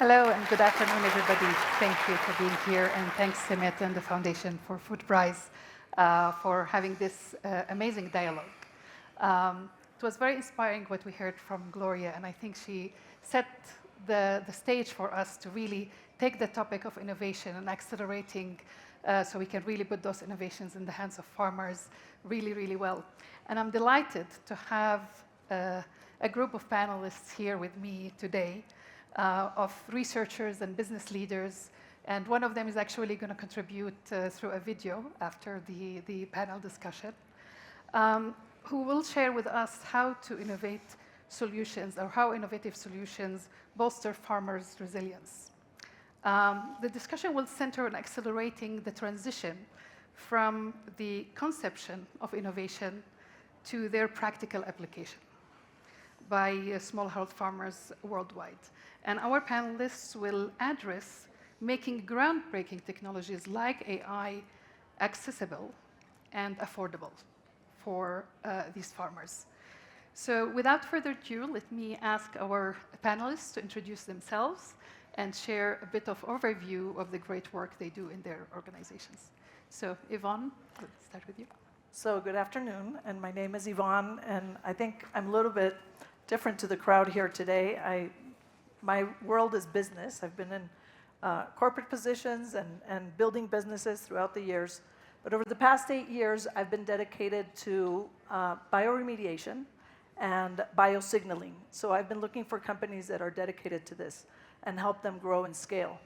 Hello and good afternoon, everybody. Thank you for being here, and thanks, Semet and the Foundation for Food Prize for having this amazing dialogue. It was very inspiring what we heard from Gloria, and I think she set the stage for us to really take the topic of innovation and accelerating so we can really put those innovations in the hands of farmers really, really well. And I'm delighted to have a group of panelists here with me today of researchers and business leaders. And one of them is actually going to contribute through a video after the panel discussion, who will share with us how to innovate solutions or how innovative solutions bolster farmers' resilience. The discussion will center on accelerating the transition from the conception of innovation to their practical application by smallholder farmers worldwide. And our panelists will address making groundbreaking technologies like AI accessible and affordable for these farmers. So without further ado, let me ask our panelists to introduce themselves and share a bit of overview of the great work they do in their organizations. So Yvonne, let's start with you. So good afternoon, and my name is Yvonne, and I think I'm a little bit different to the crowd here today. My world is business. I've been in corporate positions and building businesses throughout the years. But over the past 8 years, I've been dedicated to bioremediation and biosignaling. So I've been looking for companies that are dedicated to this and help them grow and scale.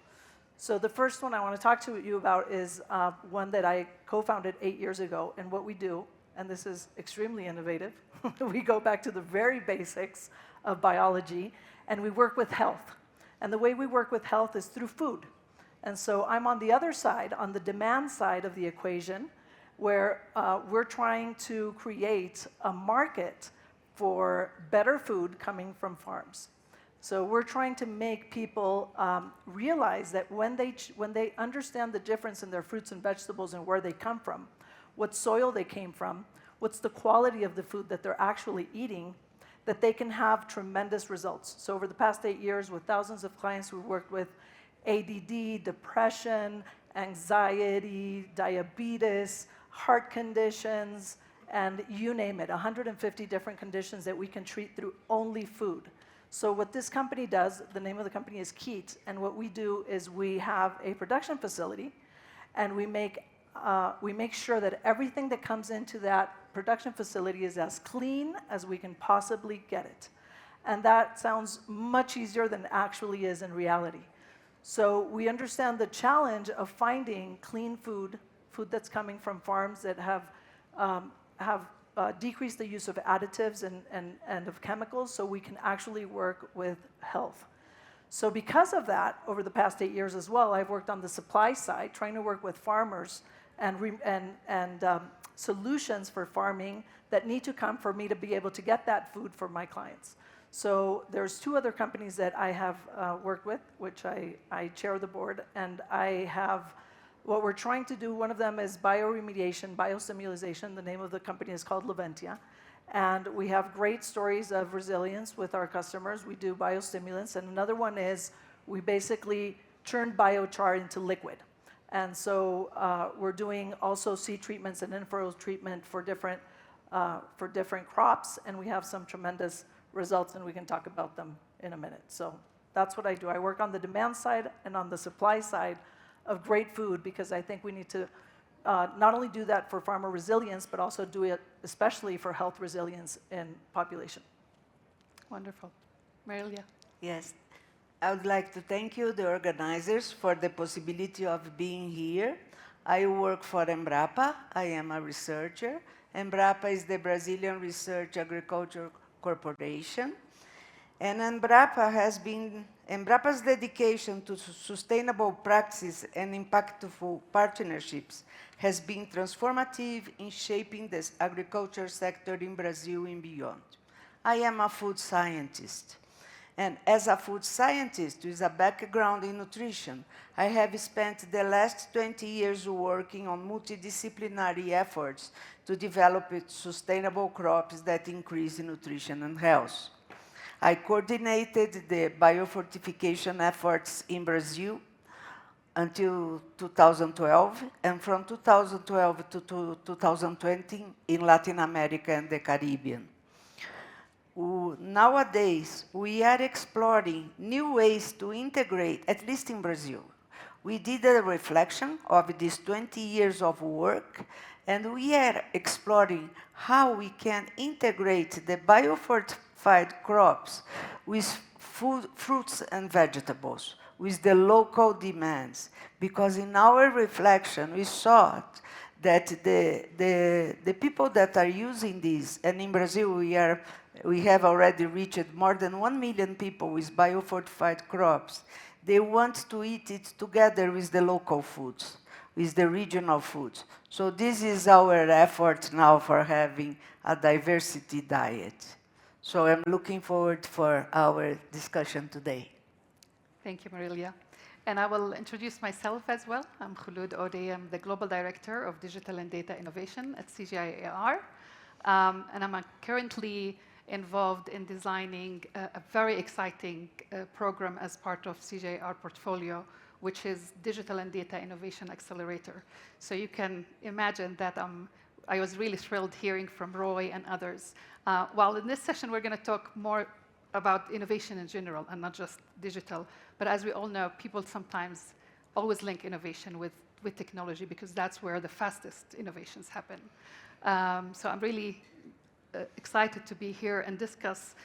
So the first one I want to talk to you about is one that I co-founded 8 years ago. And what we do, and this is extremely innovative, we go back to the very basics of biology, and we work with health. And the way we work with health is through food. And so I'm on the other side, on the demand side of the equation, where we're trying to create a market for better food coming from farms. So we're trying to make people realize that when they understand the difference in their fruits and vegetables and where they come from, what soil they came from, what's the quality of the food that they're actually eating, that they can have tremendous results. So over the past 8 years, with thousands of clients, we've worked with ADD, depression, anxiety, diabetes, heart conditions, and you name it, 150 different conditions that we can treat through only food. So what this company does, the name of the company is Keat, and what we do is we have a production facility, and we make sure that everything that comes into that production facility is as clean as we can possibly get it. And that sounds much easier than it actually is in reality. So we understand the challenge of finding clean food that's coming from farms that have decreased the use of additives and of chemicals, so we can actually work with health. So because of that, over the past 8 years as well, I've worked on the supply side, trying to work with farmers and solutions for farming that need to come for me to be able to get that food for my clients. So there's 2 other companies that I have worked with, which I chair the board, and what we're trying to do, one of them is bioremediation, biostimulation. The name of the company is called Leventia. And we have great stories of resilience with our customers. We do biostimulants. And another one is we basically turn biochar into liquid. And so we're doing also seed treatments and in-furrow treatment for different crops. And we have some tremendous results, and we can talk about them in a minute. So that's what I do. I work on the demand side and on the supply side of great food, because I think we need to not only do that for farmer resilience, but also do it especially for health resilience in population. Wonderful. Marilia. Yes. I would like to thank you, the organizers, for the possibility of being here. I work for Embrapa. I am a researcher. Embrapa is the Brazilian Research Agriculture Corporation. And Embrapa's dedication to sustainable practices and impactful partnerships has been transformative in shaping the agriculture sector in Brazil and beyond. I am a food scientist. And as a food scientist with a background in nutrition, I have spent the last 20 years working on multidisciplinary efforts to develop sustainable crops that increase nutrition and health. I coordinated the biofortification efforts in Brazil until 2012, and from 2012 to 2020 in Latin America and the Caribbean. Nowadays, we are exploring new ways to integrate, at least in Brazil. We did a reflection of these 20 years of work, and we are exploring how we can integrate the biofortified crops with fruits and vegetables, with the local demands. Because in our reflection, we saw that the people that are using this, and in Brazil we have already reached more than 1 million people with biofortified crops, they want to eat it together with the local foods, with the regional foods. So this is our effort now for having a diversity diet. So I'm looking forward for our discussion today. Thank you, Marilia. And I will introduce myself as well. I'm Khuloud Odeh. I'm the Global Director of Digital and Data Innovation at CGIAR. And I'm currently involved in designing a very exciting program as part of CGIAR portfolio, which is Digital and Data Innovation Accelerator. So you can imagine that I was really thrilled hearing from Roy and others. While in this session, we're going to talk more about innovation in general and not just digital. But as we all know, people sometimes always link innovation with technology because that's where the fastest innovations happen. So I'm really excited to be here and discuss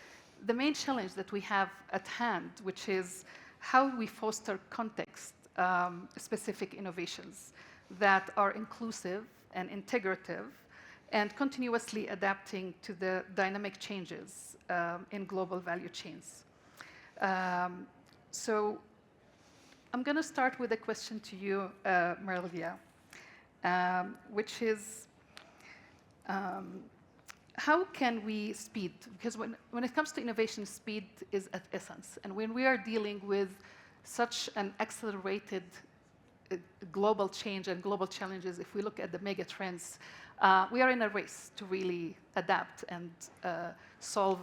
the main challenge that we have at hand, which is how we foster context-specific innovations that are inclusive and integrative and continuously adapting to the dynamic changes in global value chains. So I'm going to start with a question to you, Marilia, which is, how can we speed? Because when it comes to innovation, speed is at essence. And when we are dealing with such an accelerated global change and global challenges, if we look at the mega trends, we are in a race to really adapt and solve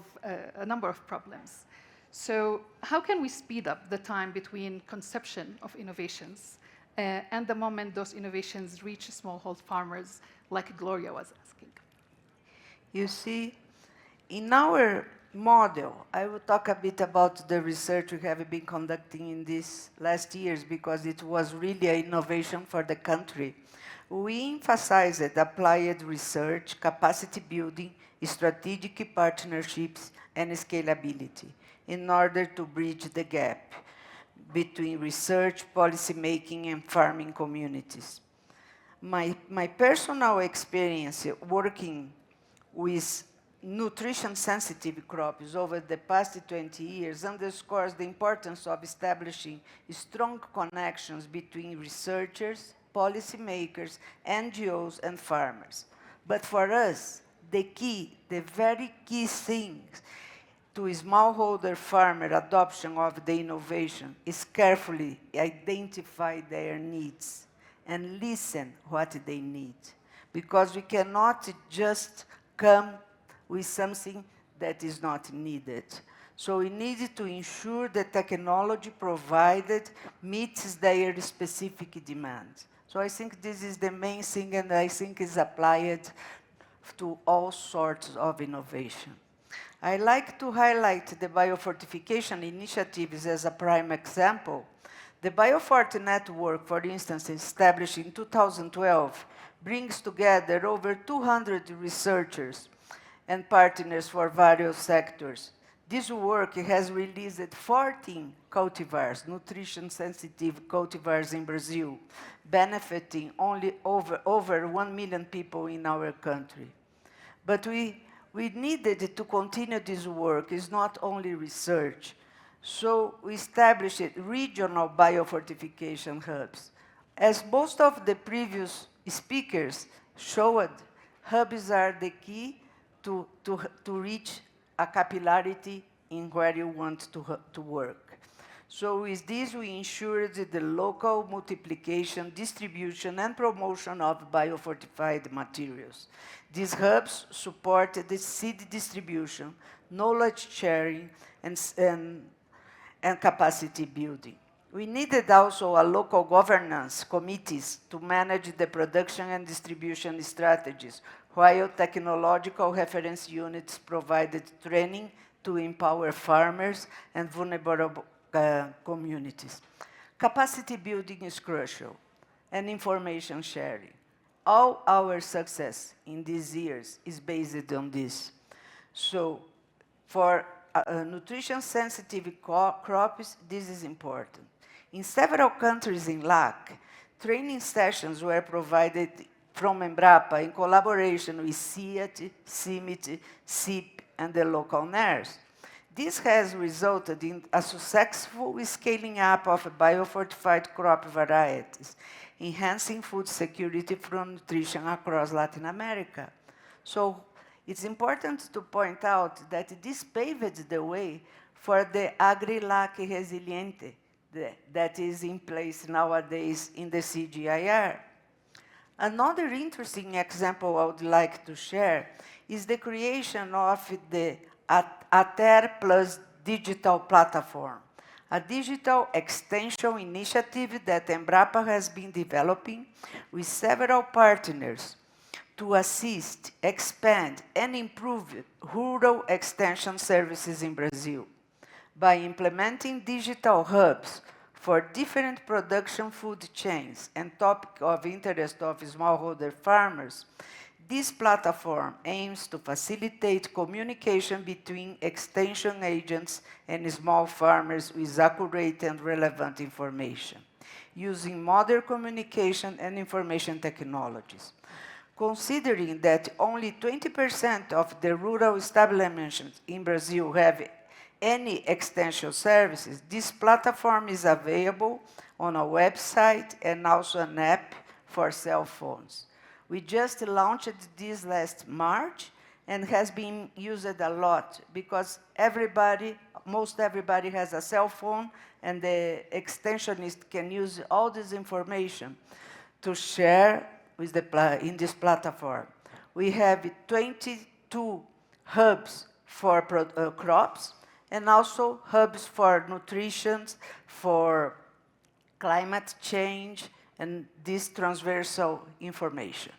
a number of problems. So how can we speed up the time between conception of innovations and the moment those innovations reach smallholder farmers, like Gloria was asking? You see, in our model, I will talk a bit about the research we have been conducting in these last years because it was really an innovation for the country. We emphasized applied research, capacity building, strategic partnerships, and scalability in order to bridge the gap between research, policymaking, and farming communities. My personal experience working with nutrition-sensitive crops over the past 20 years underscores the importance of establishing strong connections between researchers, policymakers, NGOs, and farmers. But for us, the very key thing to smallholder farmer adoption of the innovation is carefully identify their needs and listen what they need. Because we cannot just come with something that is not needed. So we need to ensure the technology provided meets their specific demands. So I think this is the main thing, and I think is applied to all sorts of innovation. I like to highlight the biofortification initiatives as a prime example. The Biofort network, for instance, established in 2012, brings together over 200 researchers and partners for various sectors. This work has released 14 cultivars, nutrition-sensitive cultivars in Brazil, benefiting only over 1 million people in our country. But we needed to continue this work. It's not only research. So we established regional biofortification hubs. As most of the previous speakers showed, hubs are the key to reach a capillarity in where you want to work. So with this, we ensured the local multiplication, distribution, and promotion of biofortified materials. These hubs support the seed distribution, knowledge sharing, and, and capacity building. We needed also a local governance committees to manage the production and distribution strategies, while technological reference units provided training to empower farmers and vulnerable communities. Capacity building is crucial, and information sharing. All our success in these years is based on this. So, for nutrition-sensitive crops, this is important. In several countries in LAC, training sessions were provided from Embrapa in collaboration with CIAT, CIMIT, CIP, and the local NERs. This has resulted in a successful scaling up of biofortified crop varieties, enhancing food security from nutrition across Latin America. So it's important to point out that this paved the way for the Agri-LAC Resiliente that is in place nowadays in the CGIAR. Another interesting example I would like to share is the creation of the ATER Plus digital platform, a digital extension initiative that Embrapa has been developing with several partners to assist, expand, and improve rural extension services in Brazil. By implementing digital hubs for different production food chains and topic of interest of smallholder farmers, this platform aims to facilitate communication between extension agents and small farmers with accurate and relevant information, using modern communication and information technologies. Considering that only 20% of the rural establishments in Brazil have any extension services, this platform is available on a website and also an app for cell phones. We just launched this last March and has been used a lot because most everybody has a cell phone and the extensionist can use all this information to share with in this platform. We have 22 hubs for crops and also hubs for nutrition, for climate change, and this transversal information.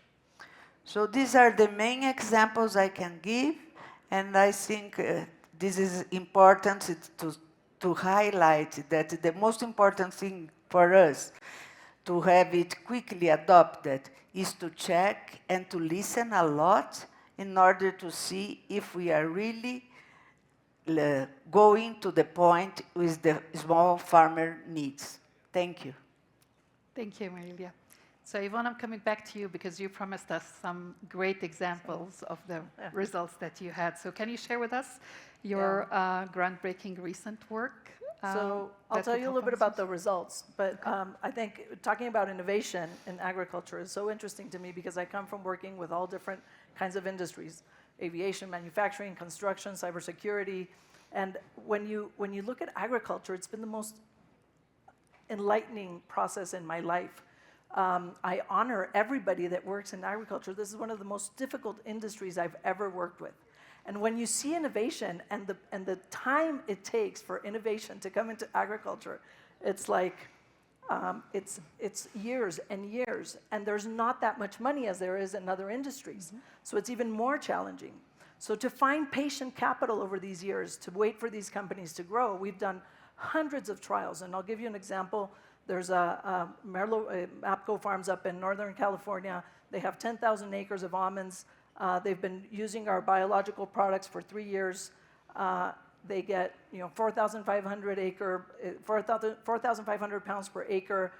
So these are the main examples I can give, and I think this is important to highlight that the most important thing for us to have it quickly adopted is to check and to listen a lot in order to see if we are really going to the point with the small farmer needs. Thank you. Thank you, Marilia. So Yvonne, I'm coming back to you because you promised us some great examples of the results that you had. So can you share with us your groundbreaking recent work? So I'll tell you a little bit about the results, but I think talking about innovation in agriculture is so interesting to me because I come from working with all different kinds of industries, aviation, manufacturing, construction, cybersecurity, and when you look at agriculture, it's been the most enlightening process in my life. I honor everybody that works in agriculture. This is one of the most difficult industries I've ever worked with. And when you see innovation and the time it takes for innovation to come into agriculture, it's like, it's years and years, and there's not that much money as there is in other industries. Mm-hmm. So it's even more challenging. So to find patient capital over these years, to wait for these companies to grow, we've done hundreds of trials, and I'll give you an example. There's MAPCO Farms up in Northern California. They have 10,000 acres of almonds. They've been using our biological products for 3 years. They get 4,500 pounds per acre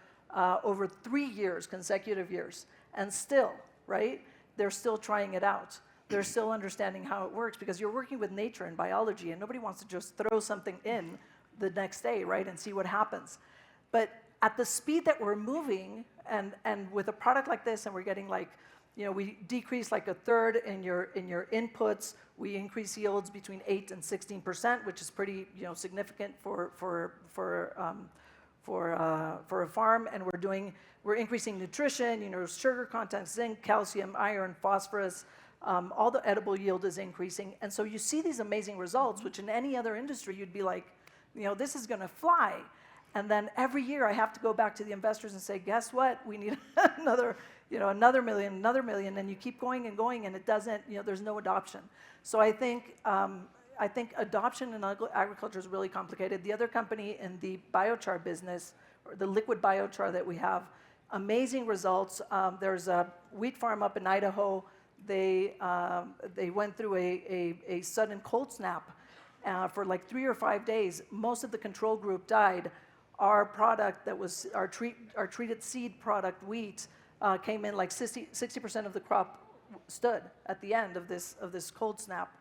over 3 years, consecutive years. And still, right, they're still trying it out. They're still understanding how it works because you're working with nature and biology and nobody wants to just throw something in the next day, right, and see what happens. But at the speed that we're moving and with a product like this and we're getting like, we decrease like a third in your inputs. We increase yields between 8 and 16%, which is pretty significant for a farm. And we're increasing nutrition, sugar content, zinc, calcium, iron, phosphorus, All the edible yield is increasing. And so you see these amazing results, which in any other industry, you'd be like, this is going to fly. And then every year I have to go back to the investors and say, guess what? We need another million, and you keep going and going, and it doesn't, there's no adoption. So I think adoption in agriculture is really complicated. The other company in the biochar business, or the liquid biochar that we have, amazing results. There's a wheat farm up in Idaho. They went through a sudden cold snap for like 3 or 5 days. Most of the control group died. Our product that was our treated seed product, wheat, came in like 60% of the crop stood at the end of this cold snap,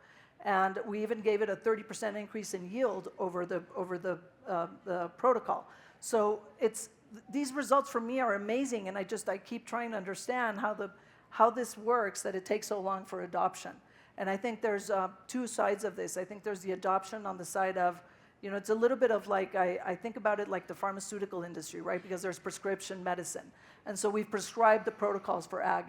and we even gave it a 30% increase in yield over the protocol. So these results for me are amazing, and I keep trying to understand how this works, that it takes so long for adoption. And I think there's 2 sides of this. I think there's the adoption on the side of, it's a little bit of like, I think about it like the pharmaceutical industry, right? Because there's prescription medicine. And so we've prescribed the protocols for ag.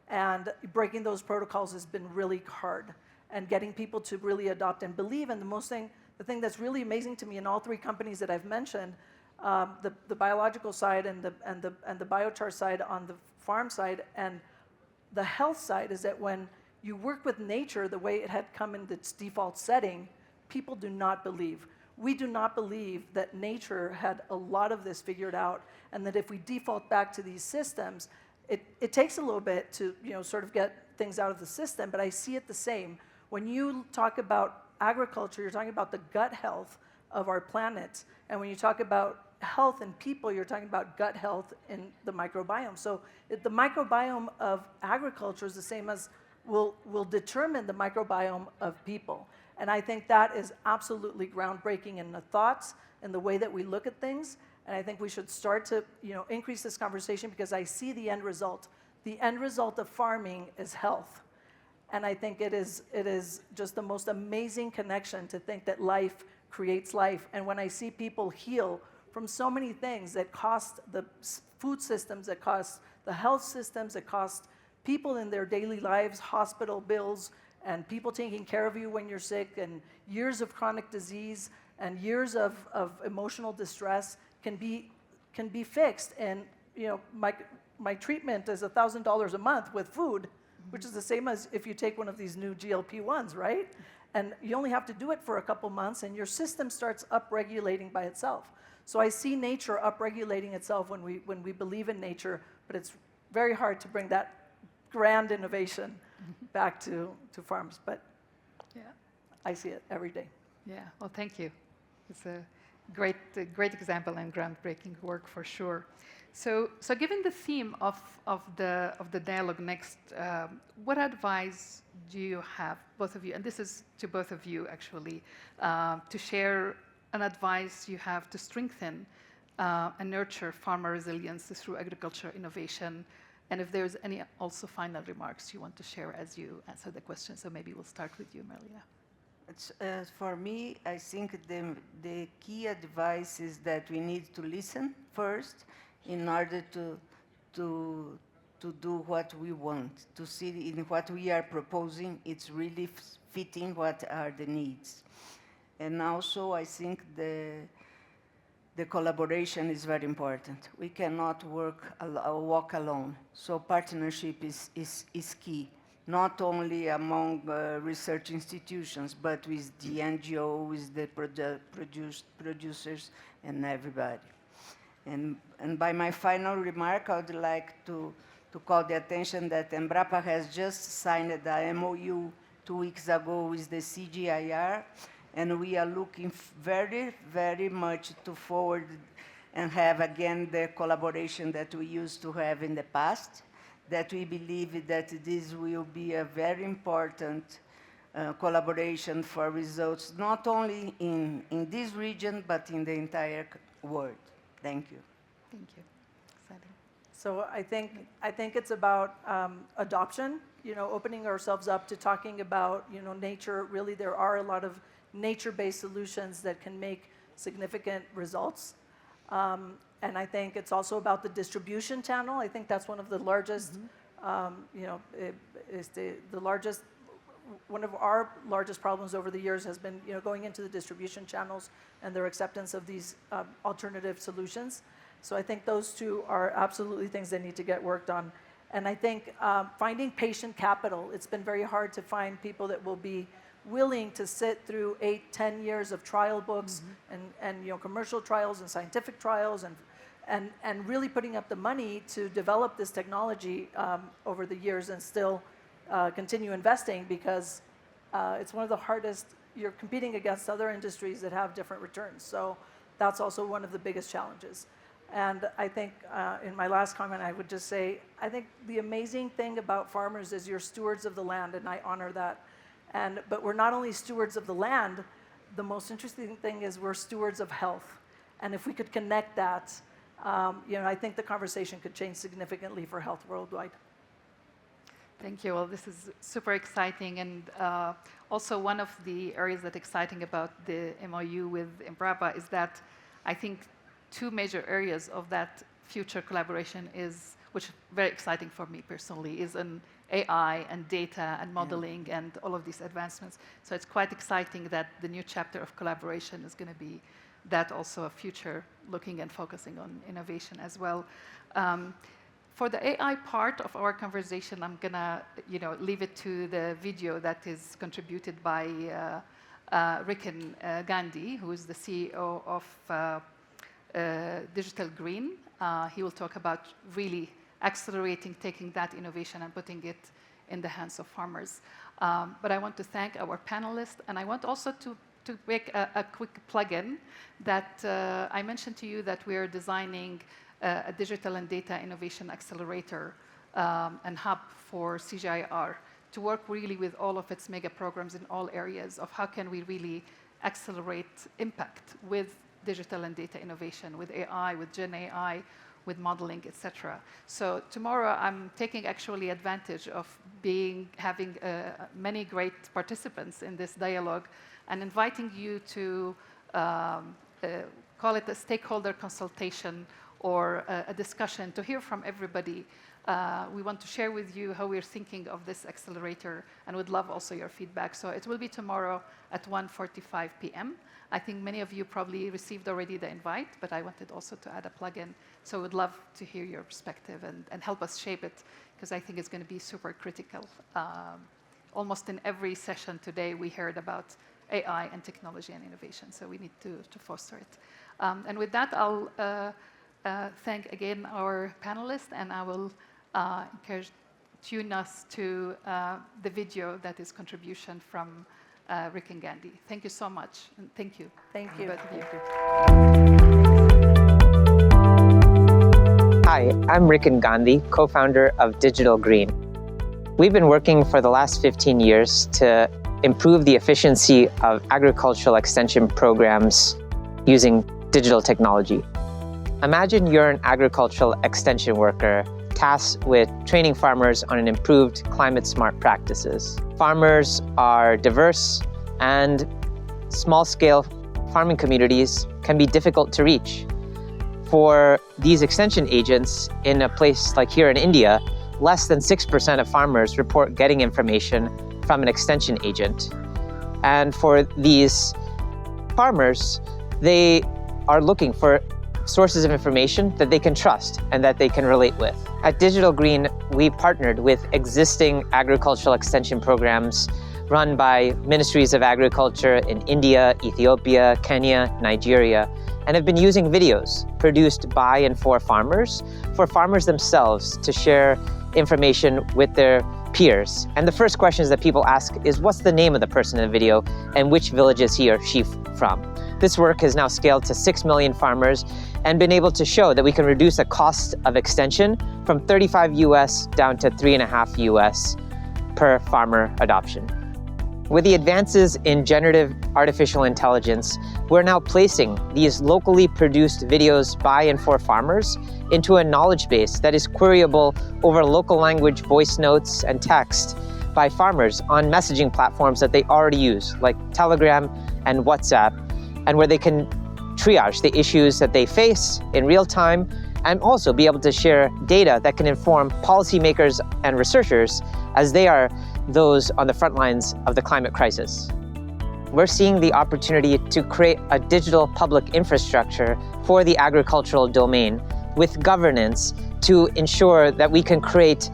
And breaking those protocols has been really hard. And getting people to really adopt and believe. And the thing that's really amazing to me in all 3 companies that I've mentioned, the biological side and the biochar side on the farm side and the health side, is that when you work with nature the way it had come in its default setting, people do not believe. We do not believe that nature had a lot of this figured out, and that if we default back to these systems, it takes a little bit to sort of get things out of the system, but I see it the same. When you talk about agriculture, you're talking about the gut health of our planet, and when you talk about health in people, you're talking about gut health in the microbiome. So the microbiome of agriculture is the same as will determine the microbiome of people. And I think that is absolutely groundbreaking in the thoughts and the way that we look at things. And I think we should start to increase this conversation, because I see the end result. The end result of farming is health. And I think it is just the most amazing connection to think that life creates life. And when I see people heal from so many things that cost the food systems, that cost the health systems, that cost people in their daily lives, hospital bills, and people taking care of you when you're sick, and years of chronic disease, and years of emotional distress can be fixed. And my treatment is $1,000 a month with food, which is the same as if you take one of these new GLP-1s, right? And you only have to do it for a couple months, and your system starts upregulating by itself. So I see nature upregulating itself when we believe in nature, but it's very hard to bring that grand innovation back to farms. But yeah, I see it every day. Yeah, well, thank you. It's a great example and groundbreaking work for sure. So given the theme of the DialogueNEXT, what advice do you have, both of you, and this is to both of you actually, to share an advice you have to strengthen and nurture farmer resilience through agriculture innovation? And if there's any also final remarks you want to share as you answer the question. So maybe we'll start with you, Marilia. For me, I think the key advice is that we need to listen first in order to do what we want, to see in what we are proposing, it's really fitting what are the needs. And also, I think the collaboration is very important. We cannot walk alone. So partnership is key, not only among research institutions, but with the NGO, with the producers, and everybody. And by my final remark, I would like to call the attention that Embrapa has just signed the MOU 2 weeks ago with the CGIAR, and we are looking very, very much to forward and have again the collaboration that we used to have in the past, that we believe that this will be a very important collaboration for results, not only in this region, but in the entire world. Thank you. Thank you. Exciting. So I think it's about adoption, opening ourselves up to talking about, nature. Really, there are a lot of nature-based solutions that can make significant results. And I think it's also about the distribution channel. I think that's one of the largest, one of our largest problems over the years has been, going into the distribution channels and their acceptance of these alternative solutions. So I think those two are absolutely things that need to get worked on. And I think finding patient capital, it's been very hard to find people that will be willing to sit through 8-10 years of trial books and commercial trials and scientific trials and really putting up the money to develop this technology over the years and still continue investing, because it's one of the hardest. You're competing against other industries that have different returns. So that's also one of the biggest challenges. And I think in my last comment, I would just say, I think the amazing thing about farmers is you're stewards of the land, and I honor that. But we're not only stewards of the land, the most interesting thing is we're stewards of health. And if we could connect that, I think the conversation could change significantly for health worldwide. Thank you. Well, this is super exciting. And also one of the areas that's exciting about the MOU with Embrapa is that I think two major areas of that future collaboration which is very exciting for me personally, is in AI and data and modeling and all of these advancements. So it's quite exciting that the new chapter of collaboration is going to be that also a future looking and focusing on innovation as well. For the AI part of our conversation, I'm going to leave it to the video that is contributed by Rikin Gandhi, who is the CEO of Digital Green. He will talk about really accelerating, taking that innovation and putting it in the hands of farmers. But I want to thank our panelists, and I want also to make a quick plug-in that I mentioned to you that we are designing a digital and data innovation accelerator and hub for CGIAR to work really with all of its mega programs in all areas of how can we really accelerate impact with digital and data innovation, with AI, with Gen AI, with modeling, etc. So tomorrow I'm taking actually advantage of having many great participants in this dialogue and inviting you to call it a stakeholder consultation or a discussion to hear from everybody. We want to share with you how we're thinking of this accelerator and would love also your feedback. So it will be tomorrow at 1:45 p.m. I think many of you probably received already the invite, but I wanted also to add a plug-in. So I would love to hear your perspective and help us shape it, because I think it's going to be super critical. Almost in every session today, we heard about AI and technology and innovation, so we need to foster it. And with that, I'll thank again our panelists, and I will tune us to the video that is contribution from Rikin Gandhi. Thank you so much, and thank you. Thank you. Both of you. Hi, I'm Rikin Gandhi, co-founder of Digital Green. We've been working for the last 15 years to improve the efficiency of agricultural extension programs using digital technology. Imagine you're an agricultural extension worker tasked with training farmers on an improved climate-smart practices. Farmers are diverse, and small-scale farming communities can be difficult to reach. For these extension agents in a place like here in India, less than 6% of farmers report getting information from an extension agent. And for these farmers, they are looking for sources of information that they can trust and that they can relate with. At Digital Green, we partnered with existing agricultural extension programs run by ministries of agriculture in India, Ethiopia, Kenya, Nigeria, and have been using videos produced by and for farmers themselves to share information with their peers. And the first questions that people ask is, what's the name of the person in the video and which village is he or she from? This work has now scaled to 6 million farmers and been able to show that we can reduce the cost of extension from 35 US down to 3.5 US per farmer adoption. With the advances in generative artificial intelligence, we're now placing these locally produced videos by and for farmers into a knowledge base that is queryable over local language voice notes and text by farmers on messaging platforms that they already use, like Telegram and WhatsApp, and where they can triage the issues that they face in real time and also be able to share data that can inform policymakers and researchers as they are those on the front lines of the climate crisis. We're seeing the opportunity to create a digital public infrastructure for the agricultural domain with governance to ensure that we can create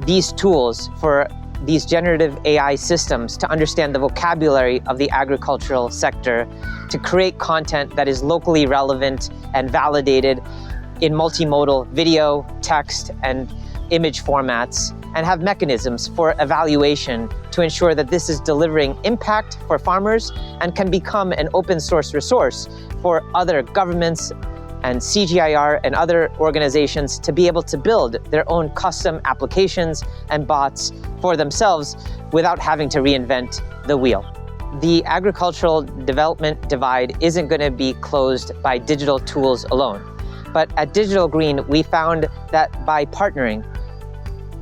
these tools for these generative AI systems to understand the vocabulary of the agricultural sector, to create content that is locally relevant and validated in multimodal video, text, and image formats, and have mechanisms for evaluation to ensure that this is delivering impact for farmers and can become an open source resource for other governments and CGIAR and other organizations to be able to build their own custom applications and bots for themselves without having to reinvent the wheel. The agricultural development divide isn't going to be closed by digital tools alone. But at Digital Green, we found that by partnering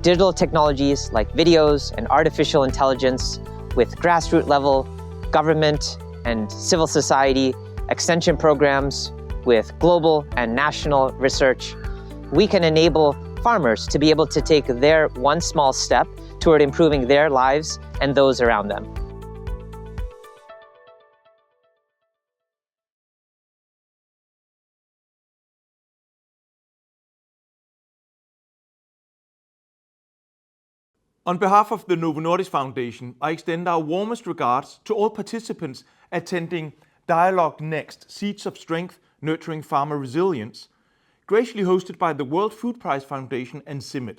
digital technologies like videos and artificial intelligence with grassroots level government and civil society extension programs with global and national research, we can enable farmers to be able to take their one small step toward improving their lives and those around them. On behalf of the Novo Nordisk Foundation, I extend our warmest regards to all participants attending DialogueNEXT, Seeds of Strength, Nurturing Farmer Resilience, graciously hosted by the World Food Prize Foundation and CIMMYT.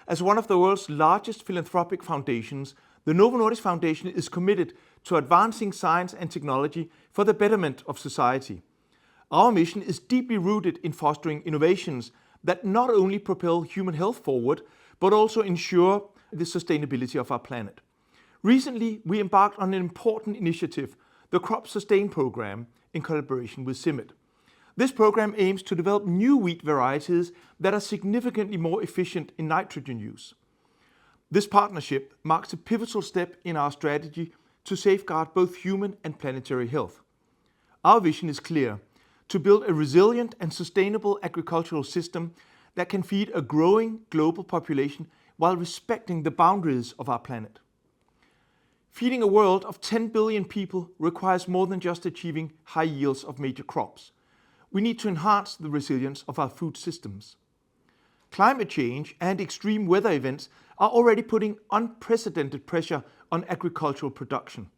As one of the world's largest philanthropic foundations, the Novo Nordisk Foundation is committed to advancing science and technology for the betterment of society. Our mission is deeply rooted in fostering innovations that not only propel human health forward, but also ensure the sustainability of our planet. Recently, we embarked on an important initiative, the Crop Sustain Program, in collaboration with CIMMYT. This program aims to develop new wheat varieties that are significantly more efficient in nitrogen use. This partnership marks a pivotal step in our strategy to safeguard both human and planetary health. Our vision is clear: to build a resilient and sustainable agricultural system that can feed a growing global population while respecting the boundaries of our planet. Feeding a world of 10 billion people requires more than just achieving high yields of major crops. We need to enhance the resilience of our food systems. Climate change and extreme weather events are already putting unprecedented pressure on agricultural production.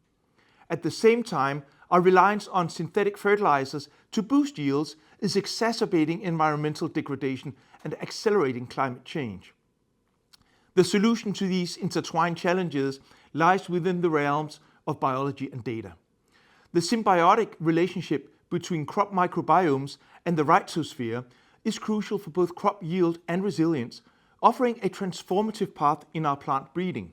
At the same time, our reliance on synthetic fertilizers to boost yields is exacerbating environmental degradation and accelerating climate change. The solution to these intertwined challenges lies within the realms of biology and data. The symbiotic relationship between crop microbiomes and the rhizosphere is crucial for both crop yield and resilience, offering a transformative path in our plant breeding.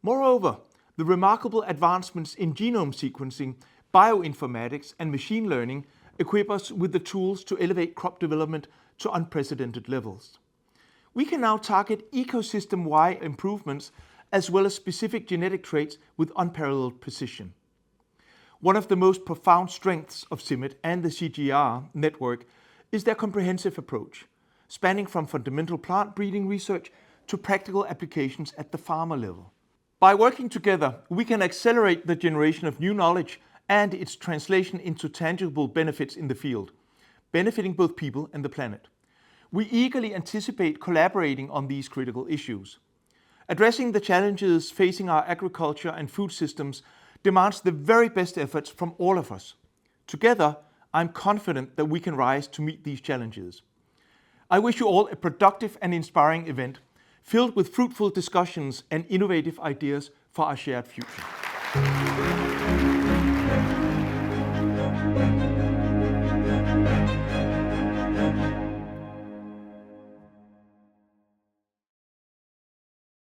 Moreover, the remarkable advancements in genome sequencing, bioinformatics, and machine learning equip us with the tools to elevate crop development to unprecedented levels. We can now target ecosystem-wide improvements as well as specific genetic traits with unparalleled precision. One of the most profound strengths of CIMMYT and the CGIAR network is their comprehensive approach, spanning from fundamental plant breeding research to practical applications at the farmer level. By working together, we can accelerate the generation of new knowledge and its translation into tangible benefits in the field, benefiting both people and the planet. We eagerly anticipate collaborating on these critical issues. Addressing the challenges facing our agriculture and food systems demands the very best efforts from all of us. Together, I'm confident that we can rise to meet these challenges. I wish you all a productive and inspiring event, filled with fruitful discussions and innovative ideas for our shared future.